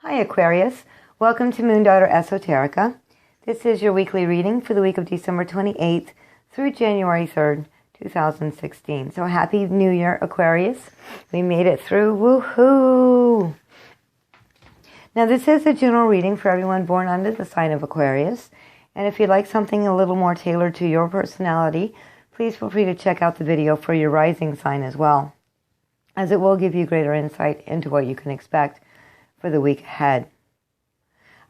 Hi Aquarius, welcome to MoonDaughter Esoterica. This is your weekly reading for the week of December 28th through January 3rd, 2016. So happy New Year, Aquarius. We made it through, woohoo! Now this is a general reading for everyone born under the sign of Aquarius. And if you'd like something a little more tailored to your personality, please feel free to check out the video for your rising sign as well, as it will give you greater insight into what you can expect for the week ahead.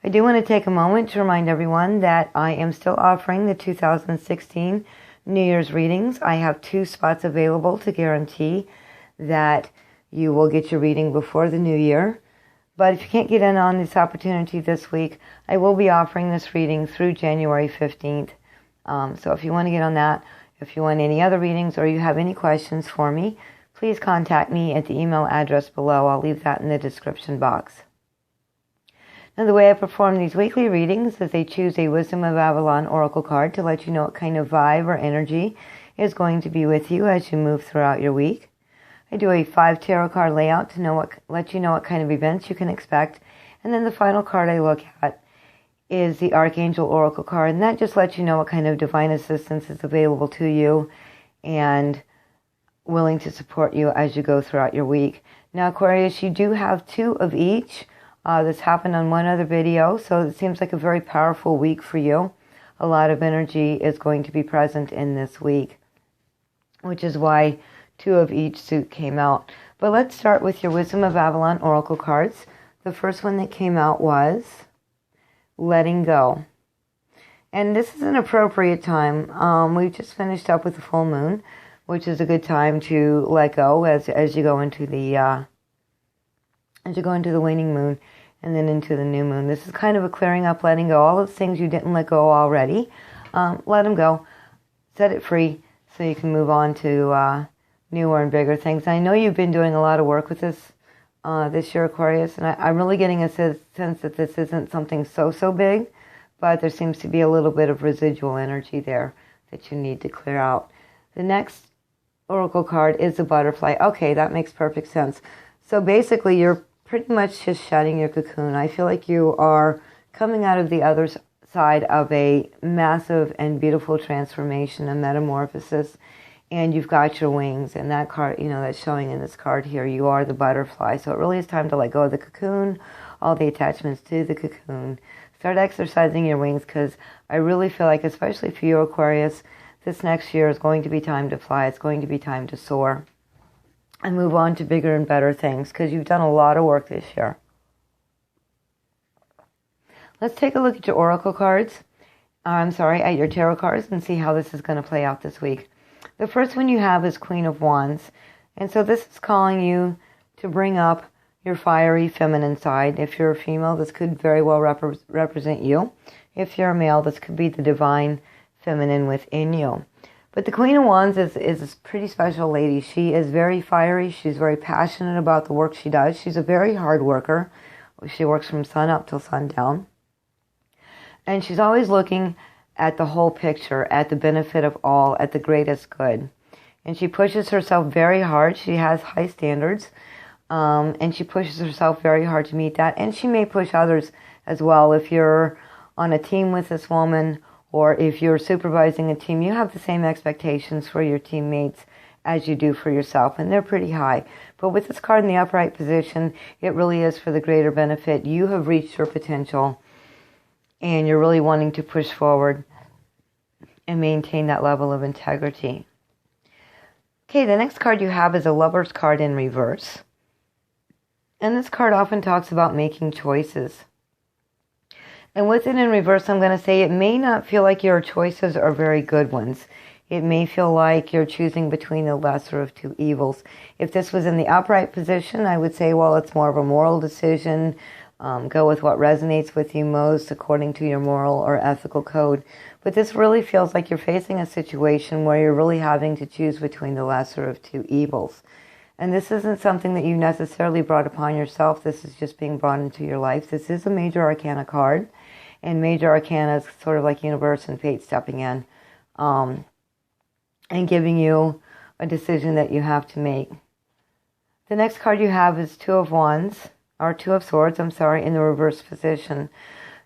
I do want to take a moment to remind everyone that I am still offering the 2016 New Year's readings. I have 2 spots available to guarantee that you will get your reading before the new year. But if you can't get in on this opportunity this week, I will be offering this reading through January 15th. So if you want to get on that, if you want any other readings or you have any questions for me, please contact me at the email address below. I'll leave that in the description box. Now, the way I perform these weekly readings is I choose a Wisdom of Avalon Oracle card to let you know what kind of vibe or energy is going to be with you as you move throughout your week. I do a 5 tarot card layout to let you know what kind of events you can expect. And then the final card I look at is the Archangel Oracle card, and that just lets you know what kind of divine assistance is available to you and willing to support you as you go throughout your week. Now, Aquarius, you do have 2 of each. This happened on one other video, so it seems like a very powerful week for you. A lot of energy is going to be present in this week, which is why 2 of each suit came out. But let's start with your Wisdom of Avalon Oracle cards. The first one that came out was Letting Go. And this is an appropriate time. We've just finished up with the full moon, which is a good time to let go as you go into the waning moon and then into the new moon. This is kind of a clearing up, letting go. All those things you didn't let go already, let them go. Set it free so you can move on to newer and bigger things. And I know you've been doing a lot of work with this this year, Aquarius, and I'm really getting a sense that this isn't something so big, but there seems to be a little bit of residual energy there that you need to clear out. The next Oracle card is the Butterfly. Okay, that makes perfect sense. So basically, you're pretty much just shedding your cocoon. I feel like you are coming out of the other side of a massive and beautiful transformation, a metamorphosis, and you've got your wings. And that card, that's showing in this card here, you are the butterfly. So it really is time to let go of the cocoon, all the attachments to the cocoon. Start exercising your wings, because I really feel like, especially for you, Aquarius, this next year is going to be time to fly. It's going to be time to soar and move on to bigger and better things, because you've done a lot of work this year. Let's take a look at your oracle cards. At your tarot cards, and see how this is going to play out this week. The first one you have is Queen of Wands. And so this is calling you to bring up your fiery feminine side. If you're a female, this could very well represent you. If you're a male, this could be the divine feminine within you. But the Queen of Wands is a pretty special lady. She is very fiery. She's very passionate about the work she does. She's a very hard worker. She works from sun up till sundown. And she's always looking at the whole picture, at the benefit of all, at the greatest good. And she pushes herself very hard. She has high standards. And she pushes herself very hard to meet that. And she may push others as well. If you're on a team with this woman, or if you're supervising a team, you have the same expectations for your teammates as you do for yourself, and they're pretty high. But with this card in the upright position, it really is for the greater benefit. You have reached your potential, and you're really wanting to push forward and maintain that level of integrity. Okay, the next card you have is a Lover's card in reverse. And this card often talks about making choices. And with it in reverse, I'm going to say it may not feel like your choices are very good ones. It may feel like you're choosing between the lesser of 2 evils. If this was in the upright position, I would say, well, it's more of a moral decision. Go with what resonates with you most according to your moral or ethical code. But this really feels like you're facing a situation where you're really having to choose between the lesser of 2 evils. And this isn't something that you necessarily brought upon yourself. This is just being brought into your life. This is a major arcana card. And major arcana is sort of like universe and fate stepping in and giving you a decision that you have to make. The next card you have is Two of Wands. or Two of Swords, I'm sorry, in the reverse position.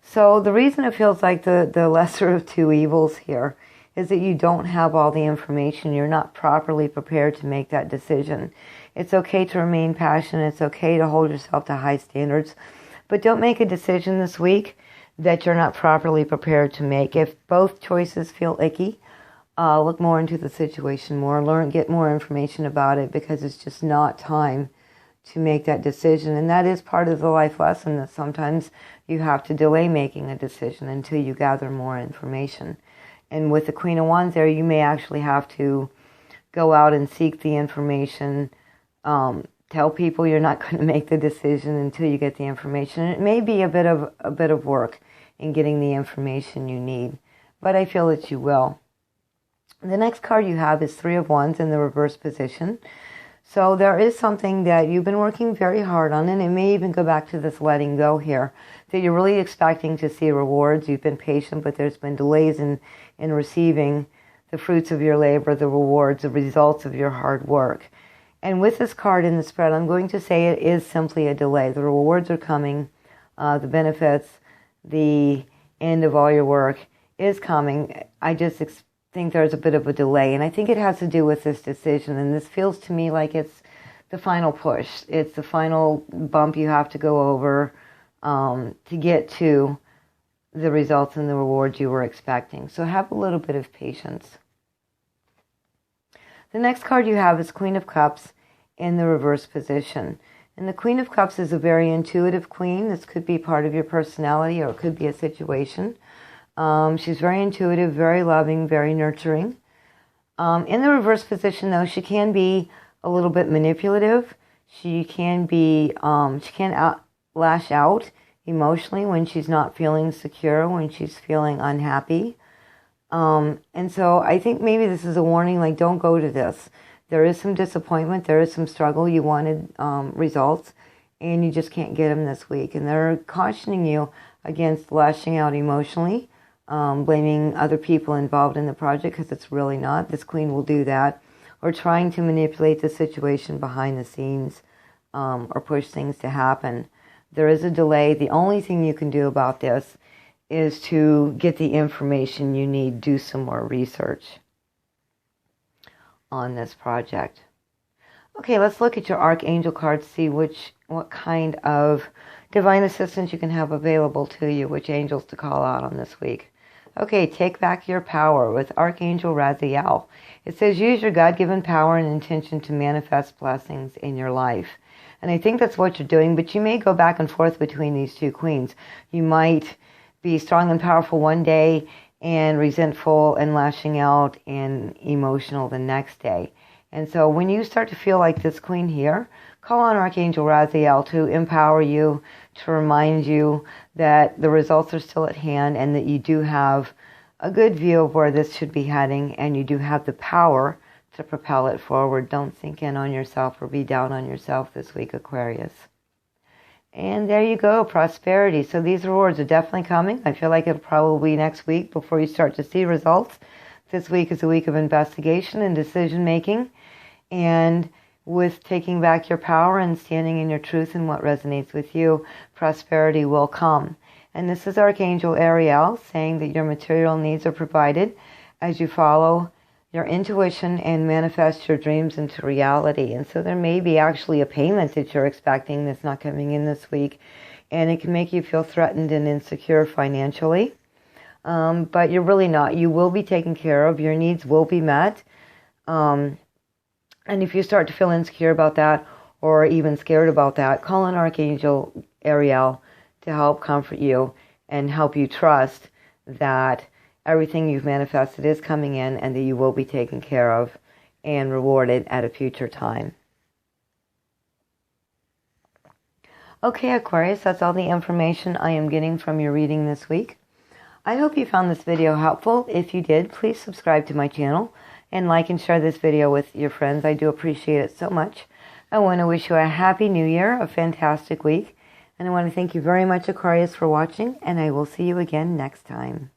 So the reason it feels like the lesser of two evils here is that you don't have all the information. You're not properly prepared to make that decision. It's okay to remain passionate. It's okay to hold yourself to high standards. But don't make a decision this week that you're not properly prepared to make. If both choices feel icky, look more into the situation more. Get more information about it, because it's just not time to make that decision. And that is part of the life lesson, that sometimes you have to delay making a decision until you gather more information. And with the Queen of Wands there, you may actually have to go out and seek the information. Tell people you're not going to make the decision until you get the information. It may be a bit of work in getting the information you need, but I feel that you will. The next card you have is Three of Wands in the reverse position. So there is something that you've been working very hard on, and it may even go back to this letting go here, that you're really expecting to see rewards. You've been patient, but there's been delays in receiving the fruits of your labor, the rewards, the results of your hard work. And with this card in the spread, I'm going to say it is simply a delay. The rewards are coming, the benefits, the end of all your work is coming. I just think there's a bit of a delay, and I think it has to do with this decision. And this feels to me like it's the final push. It's the final bump you have to go over to get to the results and the rewards you were expecting. So have a little bit of patience. The next card you have is Queen of Cups in the reverse position. And the Queen of Cups is a very intuitive queen. This could be part of your personality, or it could be a situation. She's very intuitive, very loving, very nurturing. In the reverse position, though, she can be a little bit manipulative. She can lash out emotionally when she's not feeling secure, when she's feeling unhappy. And so I think maybe this is a warning, like, don't go to this. There is some disappointment. There is some struggle. You wanted results, and you just can't get them this week. And they're cautioning you against lashing out emotionally, blaming other people involved in the project, because it's really not. This queen will do that. Or trying to manipulate the situation behind the scenes, or push things to happen. There is a delay. The only thing you can do about this is to get the information you need, do some more research on this project. Okay, let's look at your Archangel cards, see what kind of divine assistance you can have available to you, which angels to call out on this week. Okay, take back your power with Archangel Raziel. It says, use your God-given power and intention to manifest blessings in your life. And I think that's what you're doing, but you may go back and forth between these two queens. You might be strong and powerful one day and resentful and lashing out and emotional the next day. And so when you start to feel like this queen here, call on Archangel Raziel to empower you, to remind you that the results are still at hand, and that you do have a good view of where this should be heading, and you do have the power to propel it forward. Don't sink in on yourself or be down on yourself this week, Aquarius. And there you go, prosperity. So these rewards are definitely coming. I feel like it'll probably be next week before you start to see results. This week is a week of investigation and decision making. And with taking back your power and standing in your truth and what resonates with you, prosperity will come. And this is Archangel Ariel saying that your material needs are provided as you follow your intuition and manifest your dreams into reality. And so there may be actually a payment that you're expecting that's not coming in this week, and it can make you feel threatened and insecure financially. But you're really not. You will be taken care of. Your needs will be met. And if you start to feel insecure about that, or even scared about that, call on Archangel Ariel to help comfort you and help you trust that everything you've manifested is coming in, and that you will be taken care of and rewarded at a future time. Okay, Aquarius, that's all the information I am getting from your reading this week. I hope you found this video helpful. If you did, please subscribe to my channel and like and share this video with your friends. I do appreciate it so much. I want to wish you a happy new year, a fantastic week, and I want to thank you very much, Aquarius, for watching, and I will see you again next time.